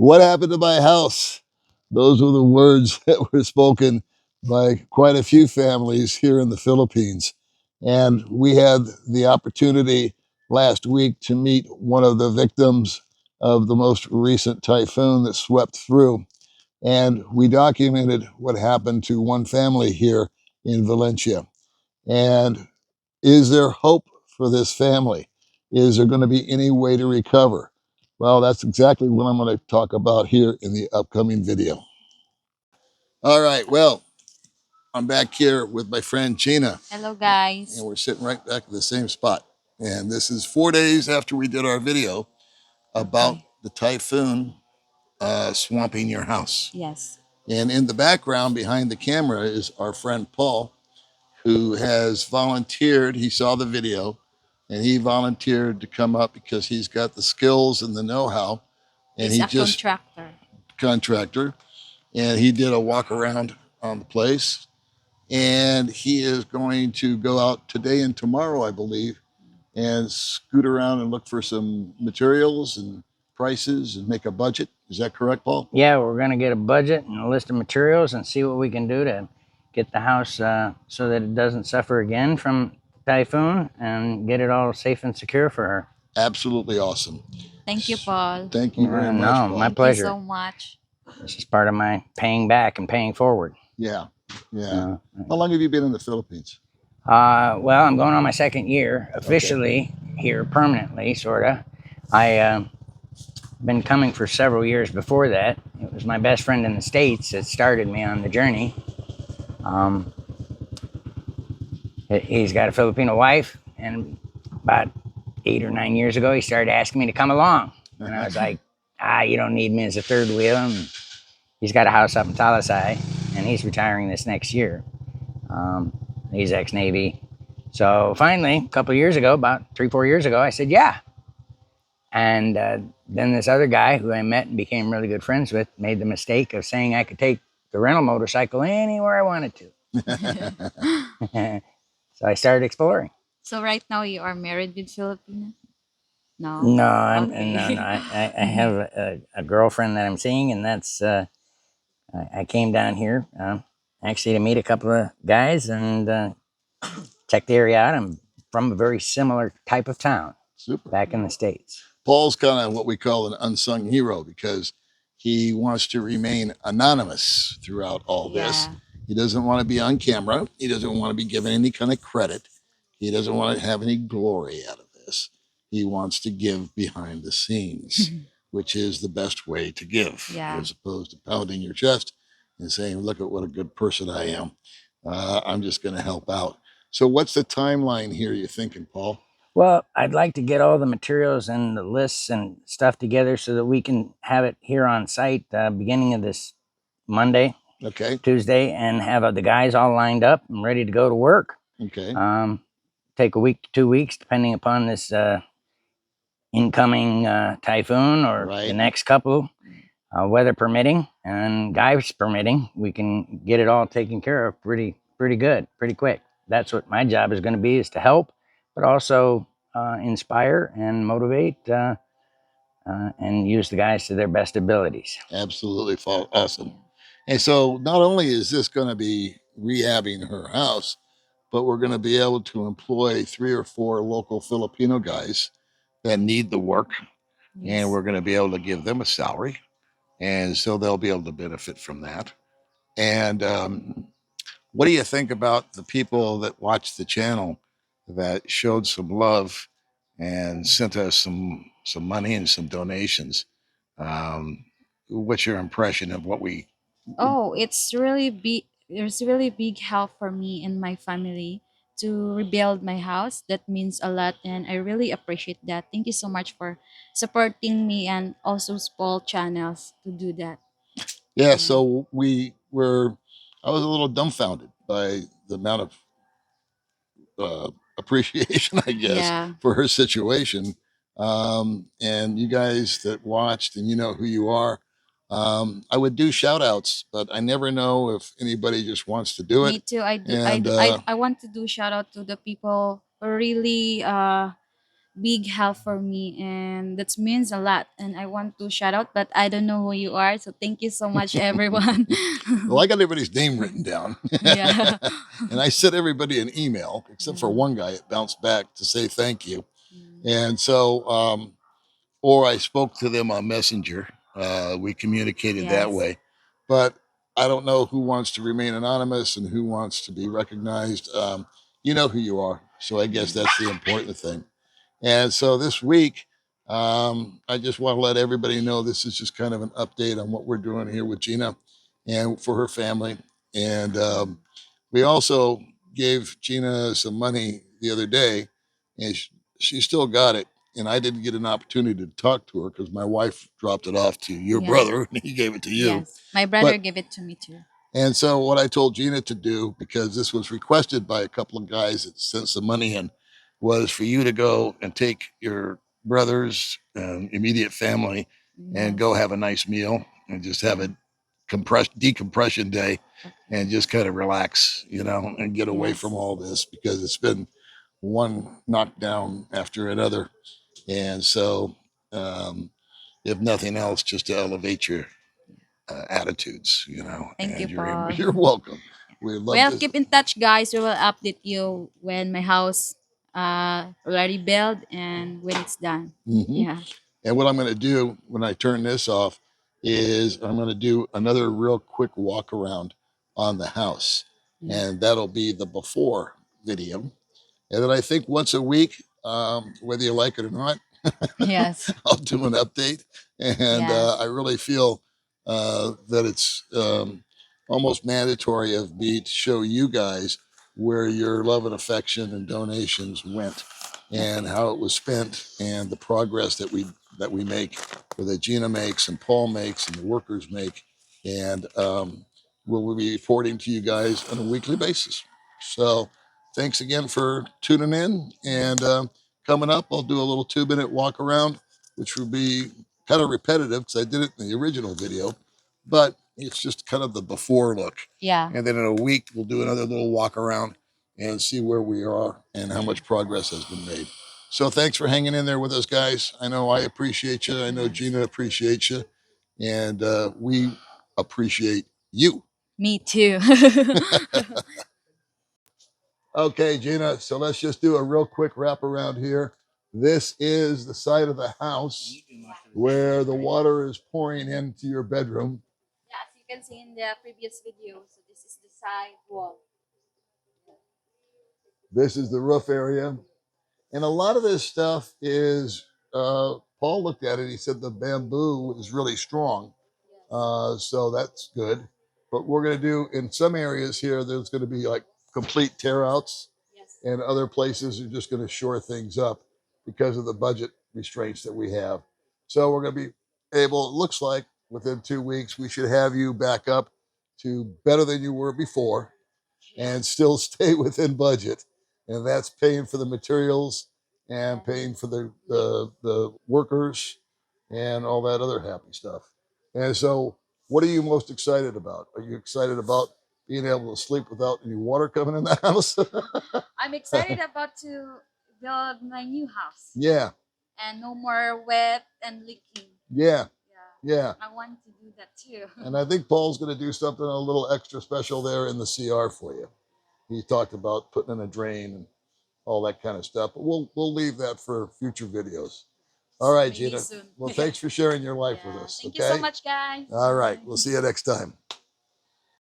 What happened to my house? Those were the words that were spoken by quite a few families here in the Philippines. And we had the opportunity last week to meet one of the victims of the most recent typhoon that swept through. And we documented what happened to one family here in Valencia. And is there hope for this family? Is there going to be any way to recover? Well, that's exactly what I'm going to talk about here in the upcoming video. All right, well, I'm back here with my friend Gina. Hello, guys. And we're sitting right back at the same spot. And this is 4 days after we did our video about Okay. the typhoon swamping your house. Yes. And in the background behind the camera is our friend Paul, who has volunteered. He saw the video and he volunteered to come up because he's got the skills and the know-how. And He's he a just contractor. contractor, and he did a walk around on the place. And he is going to go out today and tomorrow, I believe, and scoot around and look for some materials and prices and make a budget. Is that correct, Paul? Yeah, we're going to get a budget and a list of materials and see what we can do to get the house so that it doesn't suffer again from typhoon and get it all safe and secure for her. Absolutely awesome. Thank you, Paul. Thank you very much, No, Paul. my Thank pleasure. you so much. This is part of my paying back and paying forward. Yeah, yeah. How long have you been in the Philippines? Well, I'm going on my second year officially here permanently, sort of. I been coming for several years before that. It was my best friend in the States that started me on the journey. He's got a Filipino wife, and about 8 or 9 years ago, he started asking me to come along. And I was like, you don't need me as a third wheel. And he's got a house up in Talisay, and he's retiring this next year. He's ex-Navy. So finally, a couple of years ago, about 3-4 years ago, I said, yeah. And then this other guy who I met and became really good friends with made the mistake of saying I could take the rental motorcycle anywhere I wanted to. So I started exploring. So right now you are married with Filipina? No. No, Okay. no. I have a girlfriend that I'm seeing, and that's I came down here actually to meet a couple of guys and check the area out. I'm from a very similar type of town. Super. Back in the States. Paul's kind of what we call an unsung hero because he wants to remain anonymous throughout all this. Yeah. He doesn't want to be on camera. He doesn't want to be given any kind of credit. He doesn't want to have any glory out of this. He wants to give behind the scenes, which is the best way to give, Yeah. as opposed to pounding your chest and saying, look at what a good person I am. I'm just going to help out. So what's the timeline here you're thinking, Paul? Well, I'd like to get all the materials and the lists and stuff together so that we can have it here on site beginning of this Monday, Okay. Tuesday, and have the guys all lined up and ready to go to work. Okay. Take a week to 2 weeks, depending upon this incoming typhoon or the next couple, weather permitting and guys permitting. We can get it all taken care of pretty good, pretty quick. That's what my job is going to be, is to help, but also inspire and motivate and use the guys to their best abilities. Absolutely awesome. And so not only is this going to be rehabbing her house, but we're going to be able to employ 3 or 4 local Filipino guys that need the work. Yes. And we're going to be able to give them a salary. And so they'll be able to benefit from that. And what do you think about the people that watched the channel that showed some love and sent us some money and some donations? What's your impression of what we? Oh, it's really big. There's really big help for me and my family to rebuild my house. That means a lot, and I really appreciate that. Thank you so much for supporting me and also small channels to do that. Yeah, so I was a little dumbfounded by the amount of appreciation, I guess, Yeah. for her situation. And you guys that watched and you know who you are, I would do shout outs, but I never know if anybody just wants to do it. Me too. I do. And I want to do shout out to the people who really big help for me, and that means a lot. And I want to shout out, but I don't know who you are. So thank you so much, everyone. Well, I got everybody's name written down. Yeah. And I sent everybody an email, except for Yeah. one guy. It bounced back to say thank you. Mm. And so, or I spoke to them on Messenger. We communicated that Yes. way. But I don't know who wants to remain anonymous and who wants to be recognized. You know who you are. So I guess that's the important thing. And so this week, I just want to let everybody know this is just kind of an update on what we're doing here with Gina and for her family. And we also gave Gina some money the other day, and she still got it. And I didn't get an opportunity to talk to her because my wife dropped it off to your Yeah. brother, and he gave it to you. Yes. My brother But gave it to me too. and so what I told Gina to do, because this was requested by a couple of guys that sent some money in, was for you to go and take your brother's immediate family and Yes. go have a nice meal and just have a decompression day Okay. and just kind of relax, you know, and get away Yes. from all this because it's been one knockdown after another. And so, um, if nothing else, just to elevate your attitudes, you know. Thank you, And Paul. you're welcome. We love Well, to. keep in touch, guys. We will update you when my house already built and when it's done. Mhm. Yeah. And what I'm going to do when I turn this off is I'm going to do another real quick walk around on the house, Yeah. and that'll be the before video. And then I think once a week, whether you like it or not, Yes. I'll do an update. And Yes. I really feel that it's almost mandatory of me to show you guys where your love and affection and donations went and Okay. how it was spent and the progress that we make, or that Gina makes and Paul makes and the workers make. And we'll be reporting to you guys on a weekly basis. So thanks again for tuning in. And coming up, I'll do a little 2 minute walk around, which will be kind of repetitive because I did it in the original video, but it's just kind of the before look. Yeah. And then in a week, we'll do another little walk around and see where we are and how much progress has been made. So thanks for hanging in there with us, guys. I know I appreciate you. I know Gina appreciates you. And we appreciate you. Me too. Okay, Gina. So let's just do a real quick wrap around here. This is the side of the house where the water is pouring into your bedroom. Yeah, as you can see in the previous video, so this is the side wall. This is the roof area. And a lot of this stuff is, Paul looked at it. He said the bamboo is really strong. So that's good. But we're going to do in some areas here, there's going to be like complete tear outs, Yes. and other places are just going to shore things up because of the budget restraints that we have. So we're going to be able, it looks like within 2 weeks, we should have you back up to better than you were before and still stay within budget. And that's paying for the materials and paying for the workers and all that other happy stuff. And so, what are you most excited about? Are you excited about being able to sleep without any water coming in the house? I'm excited about to build my new house Yeah, and no more wet and leaking. yeah, Yeah. yeah. I want to do that too. And I think Paul's going to do something a little extra special there in the CR for you. He talked about putting in a drain and all that kind of stuff. But we'll leave that for future videos. All right, Maybe Gina. soon. Well, thanks for sharing your life with Yeah. us. Thank you so Okay. much, guys. All right. Bye. We'll see you next time.